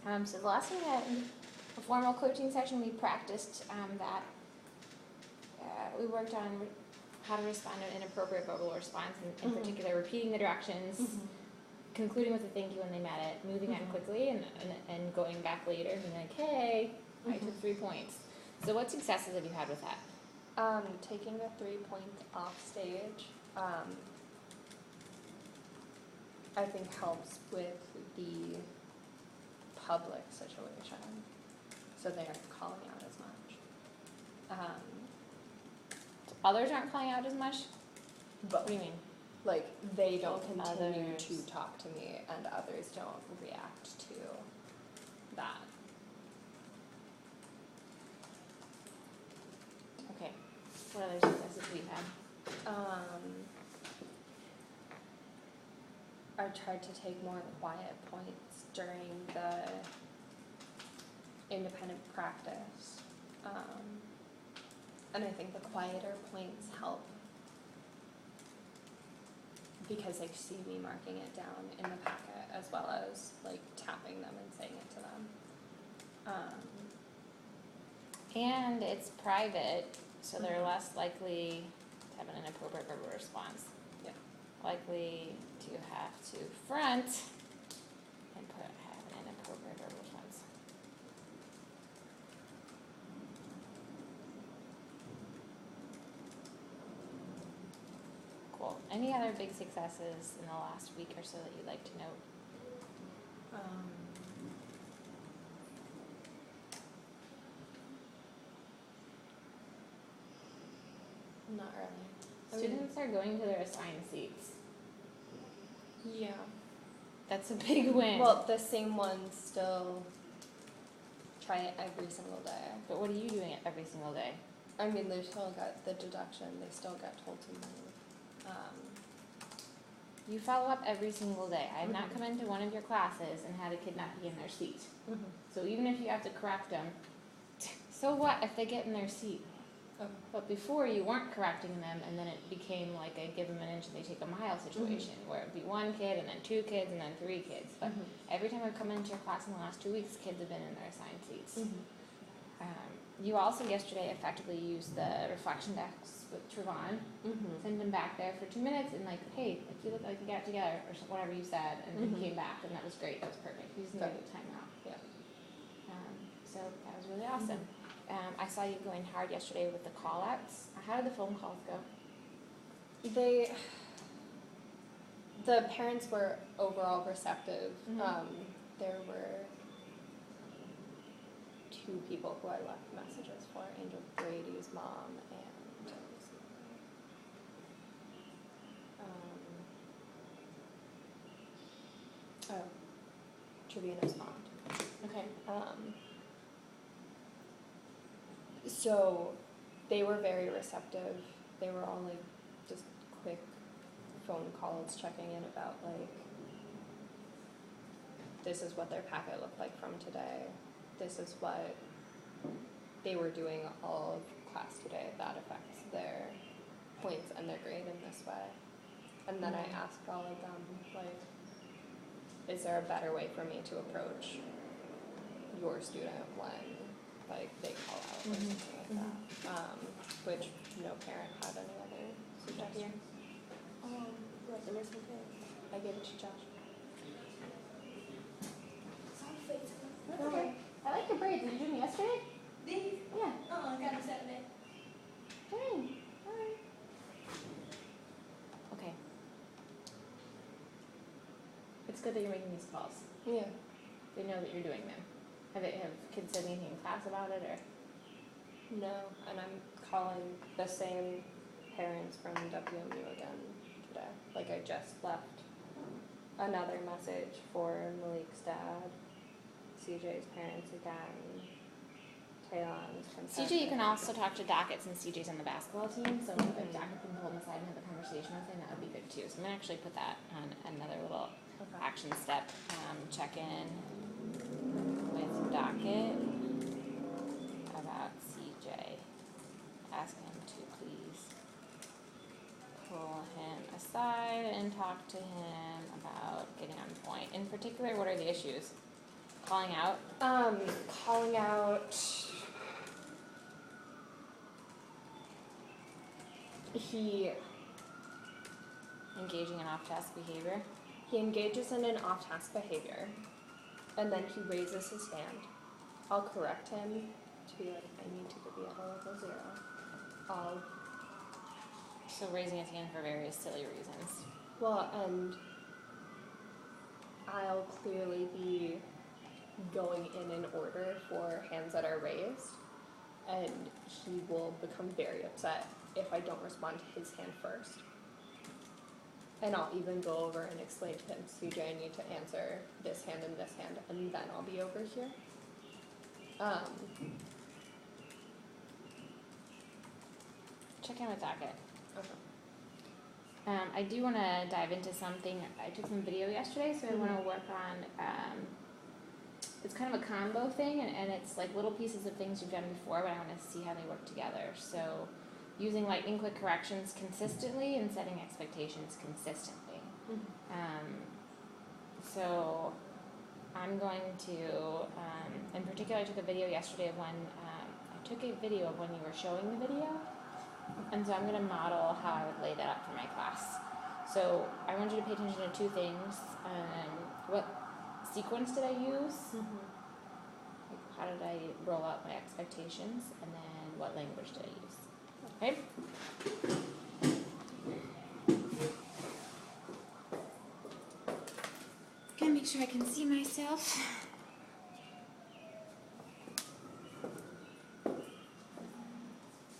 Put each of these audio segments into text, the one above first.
So the last time we had a formal coaching session, we practiced that. We worked on how to respond to an inappropriate verbal response, in particular repeating the directions, concluding with a thank you when they met it, moving on quickly, and going back later and being like, hey, I took 3 points. So what successes have you had with that? Taking the 3 points off stage, I think helps with the public situation, so they aren't calling out as much. Others aren't calling out as much? But What do you mean? like they don't continue Others. to talk to me, and others don't react to that. Okay. What other successes have you had? I tried to take more quiet points during the independent practice. And I think the quieter points help because they see me marking it down in the packet as well as like tapping them and saying it to them. And it's private, so they're less likely to have an inappropriate verbal response. Yeah. Likely to have to front and have an inappropriate verbal response. Cool. Any other big successes in the last week or so that you'd like to note? Not really. Students are going to their assigned seats. Yeah. That's a big win. Well, the same ones still try it every single day. But what are you doing every single day? I mean, they still got the deduction. They still get told to move. You follow up every single day. I have not come into one of your classes and had a kid not be in their seat. So even if you have to correct them, so what if they get in their seat? But before you weren't correcting them, and then it became like a give them an inch and they take a mile situation, where it'd be one kid and then 2 kids and then 3 kids. But every time I've come into your class in the last 2 weeks, kids have been in their assigned seats. You also yesterday effectively used the reflection decks with Trevon. Sent him back there for 2 minutes and like, hey, like you look like you got together or whatever you said, and then he came back and that was great. That was perfect. He's in a good time now. Yeah. So that was really awesome. I saw you going hard yesterday with the call outs. How did the phone calls go? The parents were overall receptive. There were 2 people who I left messages for, Angel Brady's mom and Trevino's mom. Okay. So they were very receptive. They were all like just quick phone calls checking in about like, this is what their packet looked like from today. This is what they were doing all of class today. That affects their points and their grade in this way. And then I asked all of them, like, is there a better way for me to approach your student when like they call out or something like that? Which no parent had any other suggestions. The missing thing. I gave it to Josh. Okay. I like your braids. Did you do them yesterday? These? Yeah. I got them Saturday. Dang. Alright. Okay. It's good that you're making these calls. Yeah. They know that you're doing them. Have kids said anything in class about it, or? No, and I'm calling the same parents from WMU again today. Like I just left another message for Malik's dad, CJ's parents again, Taylon's from CJ, you can also talk to Dockett since CJ's on the basketball team, so if Dockett can pull him aside and have a conversation with him, that would be good too. So I'm going to actually put that on another little action step. Check in with Dockett about CJ. Ask him to please pull him aside and talk to him about getting on point. In particular, what are the issues? Calling out? Calling out. He Engaging in off-task behavior? engages in an off-task behavior, and then he raises his hand. I'll correct him to be like, I need to be at a level 0. So raising his hand for various silly reasons. And I'll clearly be going in order for hands that are raised, and he will become very upset if I don't respond to his hand first. And I'll even go over and explain to him, CJ, I need to answer this hand and this hand, and then I'll be over here. Check in with Docket. Okay. I do want to dive into something. I took some video yesterday, so I want to work on, it's kind of a combo thing, and it's like little pieces of things you've done before, but I want to see how they work together. So using lightning quick corrections consistently and setting expectations consistently. So I'm going to, in particular, I took a video yesterday of when, I took a video of when you were showing the video, and so I'm going to model how I would lay that up for my class. So I want you to pay attention to two things. What sequence did I use? Like, how did I roll out my expectations? And then what language did I use? Okay? Gonna make sure I can see myself.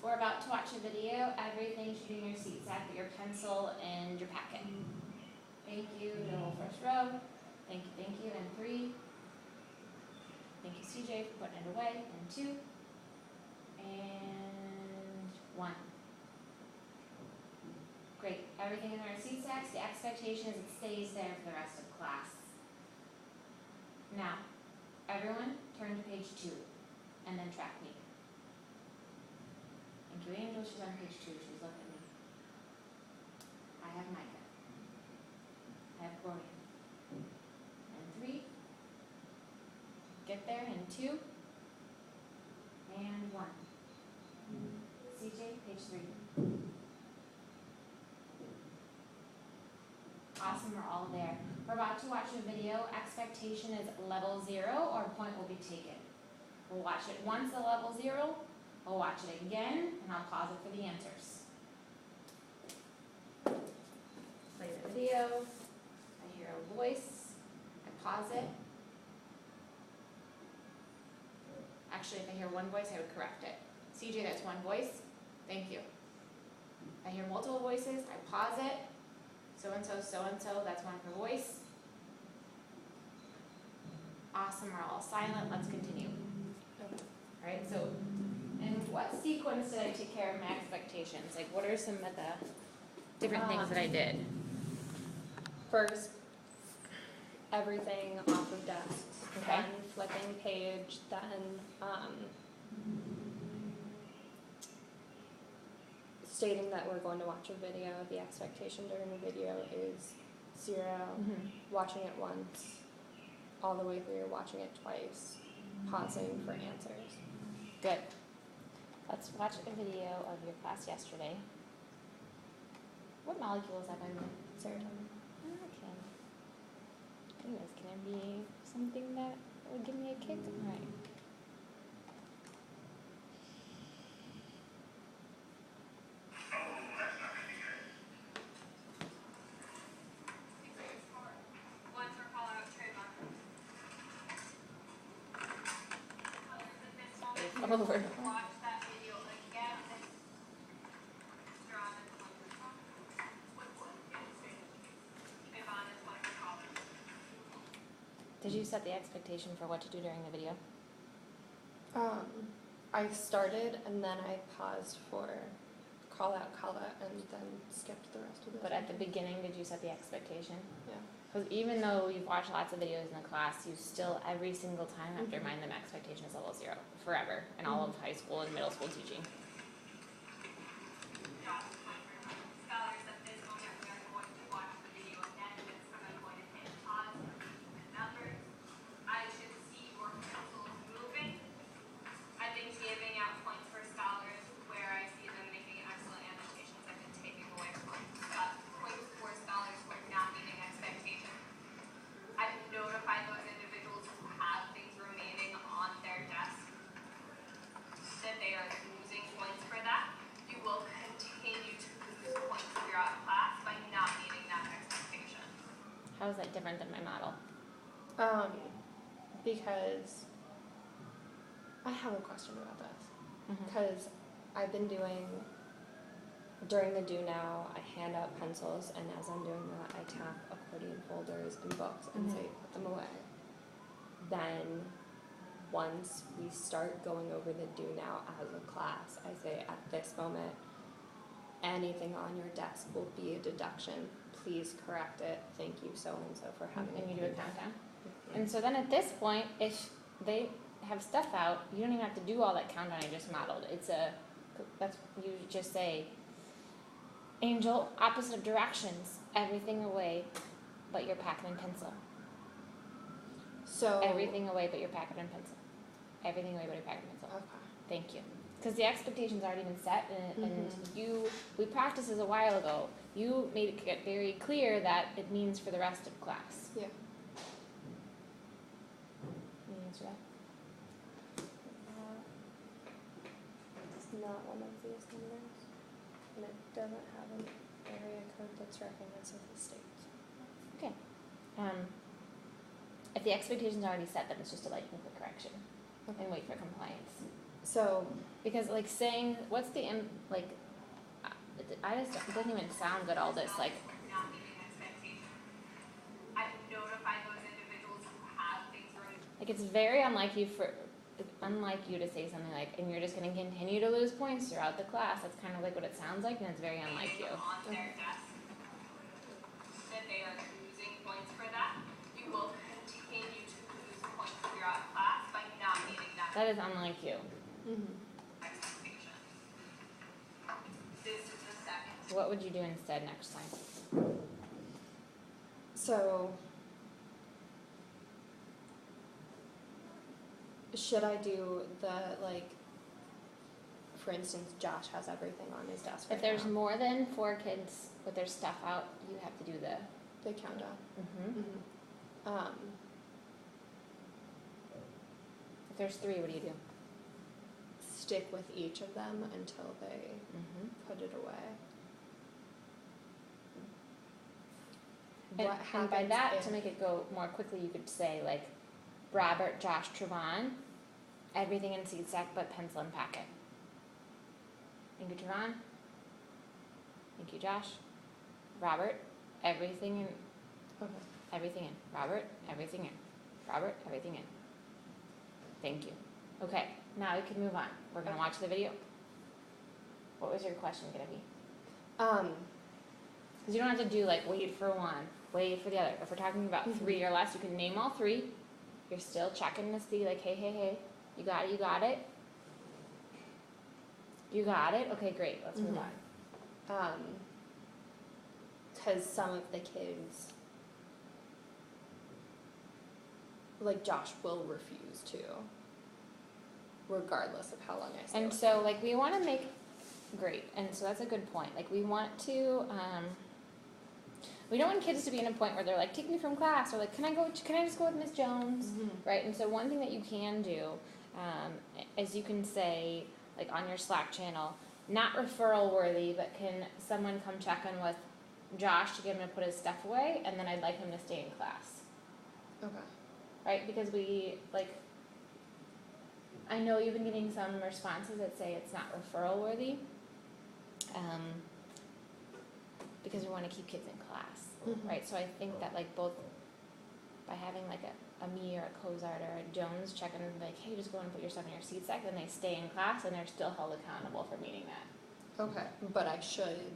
We're about to watch a video. Everything should be in your seat. Except your pencil and your packet. Thank you, the whole first row. Thank you, and 3. Thank you, CJ, for putting it away. And 2. And 1. Great. Everything in our seat stacks. The expectation is it stays there for the rest of class. Now, everyone turn to page 2 and then track me. Thank you, Angel. She's on page 2. She's looking at me. I have Micah. I have Gloria. And 3. Get there. And 2. And 1. CJ, page 3. Awesome, we're all there. We're about to watch a video. Expectation is level 0 or point will be taken. We'll watch it once at level 0. We'll watch it again, and I'll pause it for the answers. Play the video. I hear a voice. I pause it. Actually, if I hear one voice, I would correct it. CJ, that's one voice. Thank you. I hear multiple voices. I pause it. So-and-so, so-and-so, that's one per voice. Awesome, we're all silent. Let's continue. All right, so in what sequence did I take care of my expectations? Like, what are some of the different things that I did? First, everything off of desks. Okay. Then flipping page, then stating that we're going to watch a video. The expectation during the video is 0. Watching it once, all the way through, watching it twice, pausing for answers. Good. Let's watch a video of your class yesterday. What molecule is that, by the way? Serotonin. Okay. Anyways, can it be something that would give me a kick? All right. Over. Watch that video again. Did you set the expectation for what to do during the video? I started and then I paused for call out, and then skipped the rest of it. But at the beginning, did you set the expectation? Yeah. Because even though you've watched lots of videos in the class, you still, every single time, have to remind them expectation is level 0 forever in all of high school and middle school teaching. Scholars at this moment we are going to watch the video again. I'm going to hit pause and numbers. I should see How is that different than my model? Because I have a question about this. Mm-hmm. Because I've been doing, during the do now, I hand out pencils, and as I'm doing that, I tap accordion folders and books and Mhm. say, put them away. Then, once we start going over the do now as a class, I say, at this moment, anything on your desk will be a deduction. Please correct it. Thank you so and so for having And it. you do a countdown. And so then at this point, if they have stuff out, you don't even have to do all that countdown I just modeled. That's, you just say, Angel, opposite of directions, everything away but your packet and pencil. So Everything away but your packet and pencil. Everything away but your packet and pencil. Okay. Thank you. Because the expectation's already been set, and Mhm. we practiced this a while ago. You made it get very clear that it means for the rest of class. Yeah. Can you answer that? It's not one of these numbers, and it doesn't have an area code that's recognized with the state. Okay. If the expectation's already set, then it's just a lightning quick correction and wait for compliance. So, Because like saying, what's the I just it doesn't even sound good. All this like Not meeting expectations. I've notified those individuals who have things running it's very unlike you to say something like, and you're just going to continue to lose points throughout the class. That's kind of like what it sounds like, and it's very unlike you. on their desk, that they are losing points for that. You will continue to lose points throughout class by not meeting that That is unlike you. expectation. This is the second. What would you do instead next time? so should I do the for instance, Josh has everything on his desk right If there's now. more than 4 kids with their stuff out, you have to do the. The countdown. Mm-hmm. If there's 3, what do you do? Stick with each of them until they Mm-hmm. put it away. And, What and by happens that, if- to make it go more quickly, you could say like, Robert, Josh, Trevon, everything in seat sack but pencil and packet. Thank you, Trevon. Thank you, Josh. Robert, everything in, Okay. everything in. Robert, everything in. Robert, everything in. Thank you. Okay, now we can move on. We're gonna Okay. watch the video. What was your question gonna be? Because you don't have to do like wait for one, wait for the other. If we're talking about Mhm. 3 or less, you can name all 3. You're still checking to see like, hey, you got it, you got it. You got it? Okay, great, let's move Mhm. on. Because some of the kids, like Josh, will refuse to, regardless of how long I stay And with so him. like we wanna make, great, and so that's a good point. Like we want to, we don't want kids to be in a point where they're like, take me from class, or like, can I just go with Miss Jones? Mhm. Right, and so one thing that you can do is you can say, like on your Slack channel, not referral worthy, but can someone come check in with Josh to get him to put his stuff away, and then I'd like him to stay in class, Okay. right? Because I know you've been getting some responses that say it's not referral worthy, because we want to keep kids in class. Mhm. Right, so I think that like both by having like a me or a Cozart or a Jones check in and be like, hey, just go and put your stuff in your seat sack, then they stay in class and they're still held accountable for meeting that. Okay. But I should.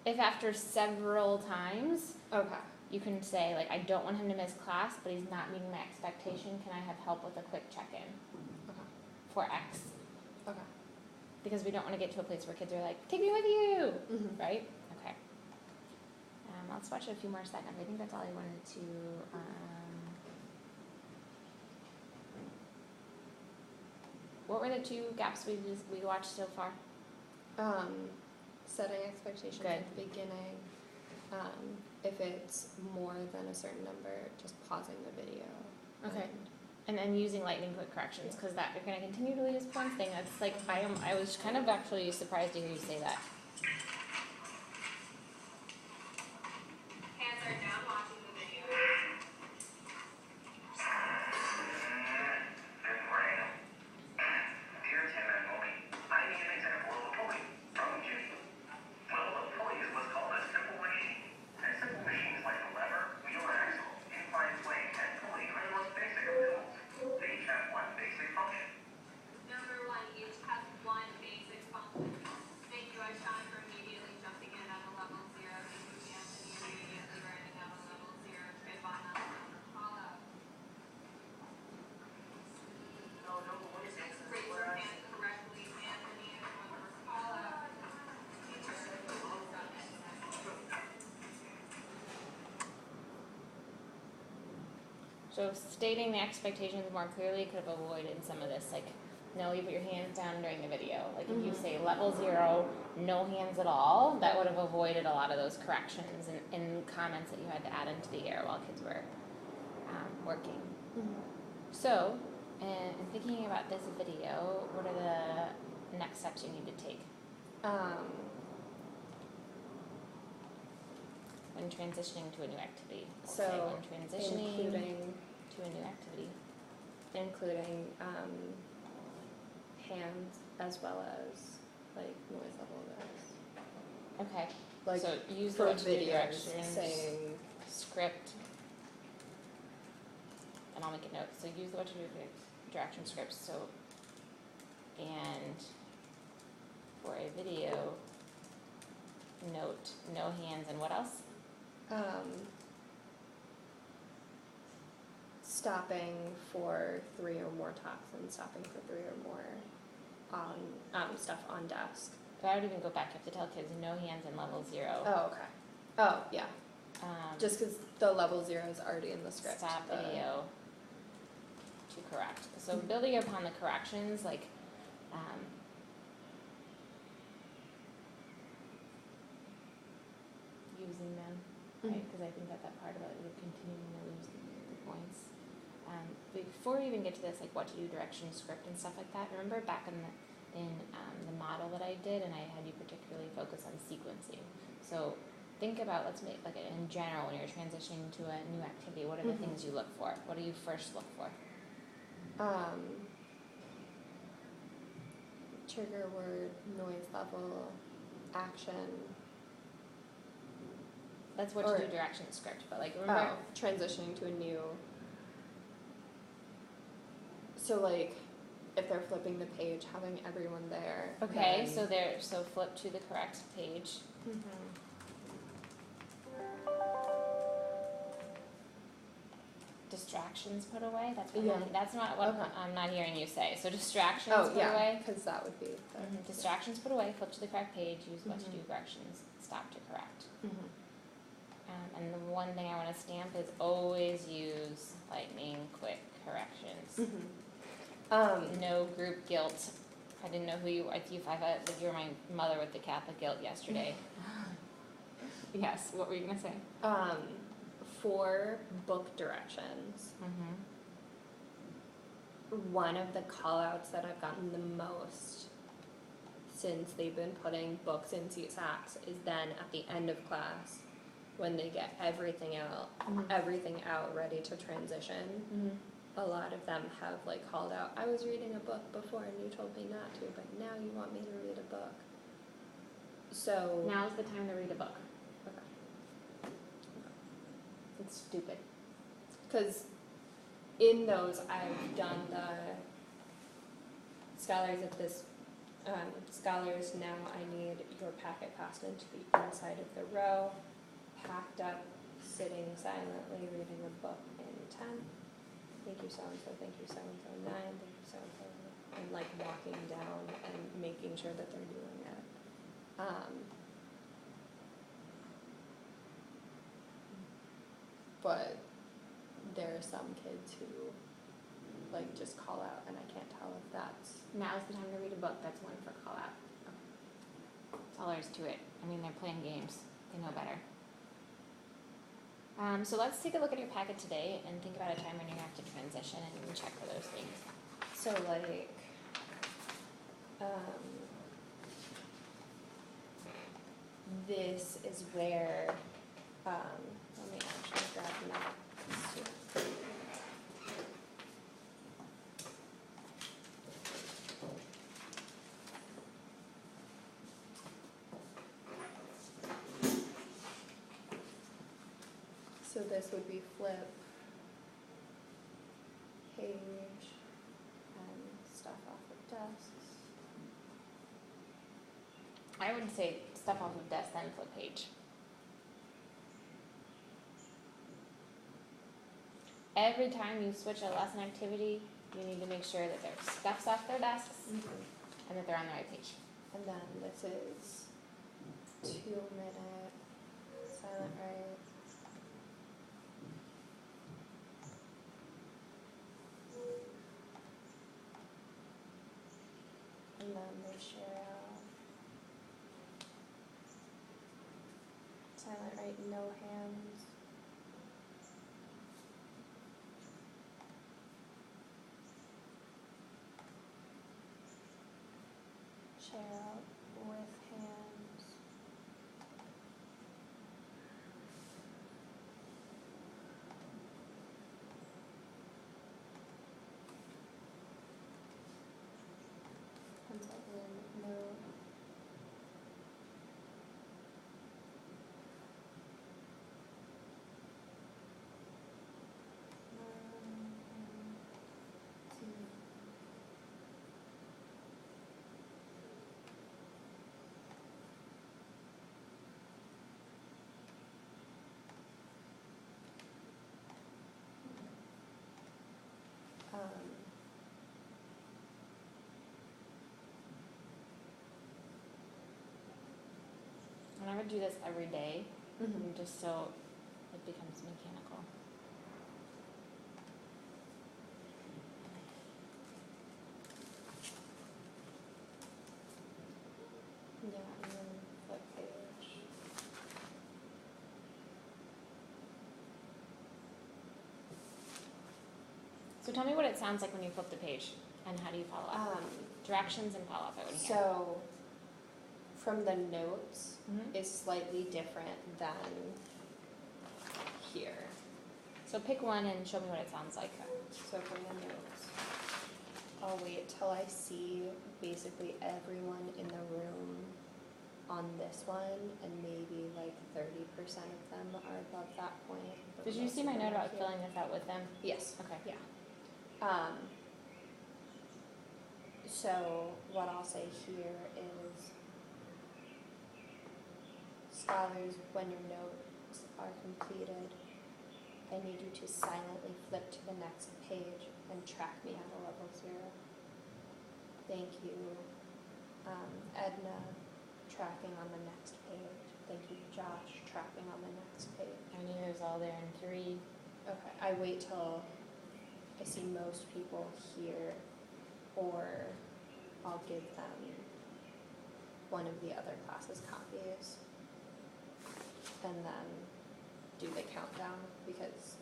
If after several times Okay. you can say like, I don't want him to miss class, but he's not meeting my expectation, can I have help with a quick check-in Okay. for X? Okay. Because we don't want to get to a place where kids are like, take me with you, Mhm. right? Okay. Let's watch it a few more seconds. I think that's all I wanted to. What were the 2 gaps we watched so far? Setting expectations Good. at the beginning. If it's more than a certain number, just pausing the video. Okay. And- And then using lightning quick corrections, because that you're going to continue to lose points thing. That's like I was kind of actually surprised to hear you say that. Hands are down, watching So stating the expectations more clearly could have avoided some of this, like, no, you put your hands down during the video. Like if you say level 0, no hands at all, that would have avoided a lot of those corrections and comments that you had to add into the air while kids were working. So, in thinking about this video, what are the next steps you need to take when transitioning to a new activity? Let's say So, when transitioning including to a new activity. hands as well as like noise level awareness. Okay. Like so use the for what to do videos directions, saying script, and I'll make a note. So use the what to do direction scripts. So, and for a video, note no hands and what else? Stopping for 3 or more talks and stopping for 3 or more on stuff on desk. So I would even go back. You have to tell kids no hands in level 0. Oh, okay. Oh, yeah. Just because the level 0 is already in the script. Stop video to correct. So building upon the corrections, like using them, right? Because I think that part about you're continuing to lose the points. Before we even get to this, like what to do direction script and stuff like that, remember back in the model that I did, and I had you particularly focus on sequencing. So think about, let's make like in general when you're transitioning to a new activity, what are the things you look for? What do you first look for? Trigger word, noise level, action. That's what Or- to do direction script, but like remember. Transitioning to a new. So like, if they're flipping the page, having everyone there. Okay, then- so flip to the correct page. Distractions put away. That's what Yeah. that's not what Okay. I'm not hearing you say. So distractions Oh put yeah, away. because that would be. Distractions put away. Flip to the correct page. Use what to do corrections. Stop to correct. And the one thing I want to stamp is always use lightning quick corrections. No group guilt. I didn't know who you were. I thought that you were my mother with the Catholic guilt yesterday. Yes. What were you gonna say? For book directions, one of the call outs that I've gotten the most since they've been putting books in CSACs is then at the end of class when they get everything out ready to transition. A lot of them have like called out, I was reading a book before and you told me not to, but now you want me to read a book. So Now's the time to read a book. okay. It's stupid. Because in those, I've done the scholars at this, scholars now I need your packet passed into the inside of the row, packed up, sitting silently, reading a book in 10. Thank you so-and-so, thank you so-and-so, 9, thank you so-and-so. And like walking down and making sure that they're doing it. But there are some kids who like just call out and I can't tell if that's Now's the time to read a book. That's one for call out. That's all there is to it. I mean, they're playing games. They know better. So let's take a look at your packet today and think about a time when you're going to have to transition and check for those things. so like this is where let me actually grab that. So this would be flip page and stuff off of desks. I would say stuff off of desk, then flip page. Every time you switch a lesson activity, you need to make sure that their stuff's off their desks and that they're on the right page. And then this is 2-minute silent write. write no hands. Share out with hands. Pencil in note. Two. And I would do this every day, Mhm. just so it becomes mechanical. Yeah, and then flip page. So tell me what it sounds like when you flip the page, and how do you follow up? Directions and follow up, I would hear. So, from the notes Mhm. is slightly different than here. So pick one and show me what it sounds like. So from the notes, I'll wait till I see basically everyone in the room on this one, and maybe like 30% of them are above that point. but Did you most see of my them note are about here. filling this out with them? Yes. Okay. Yeah. So what I'll say here is, scholars, when your notes are completed, I need you to silently flip to the next page and track me at a level 0. Thank you, Edna, tracking on the next page. Thank you, Josh, tracking on the next page. I knew it was all there in 3. Okay, I wait till I see most people here, or I'll give them one of the other classes' copies, and then do the countdown, because,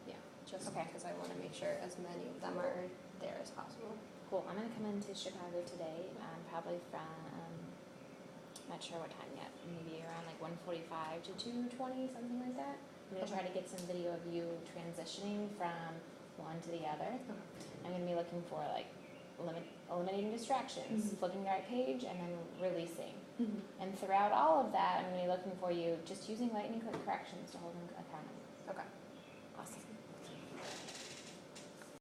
yeah, just Okay. because I want to make sure as many of them are there as possible. Cool. I'm gonna come into Chicago today, probably from not sure what time yet. Maybe around like 1:45 to 2:20, something like that. I'm gonna try to get some video of you transitioning from one to the other. I'm gonna be looking for like eliminating distractions, Mhm. flipping the right page, and then releasing. Mm-hmm. And throughout all of that, I'm gonna be looking for you just using lightning quick corrections to hold them accountable. Okay.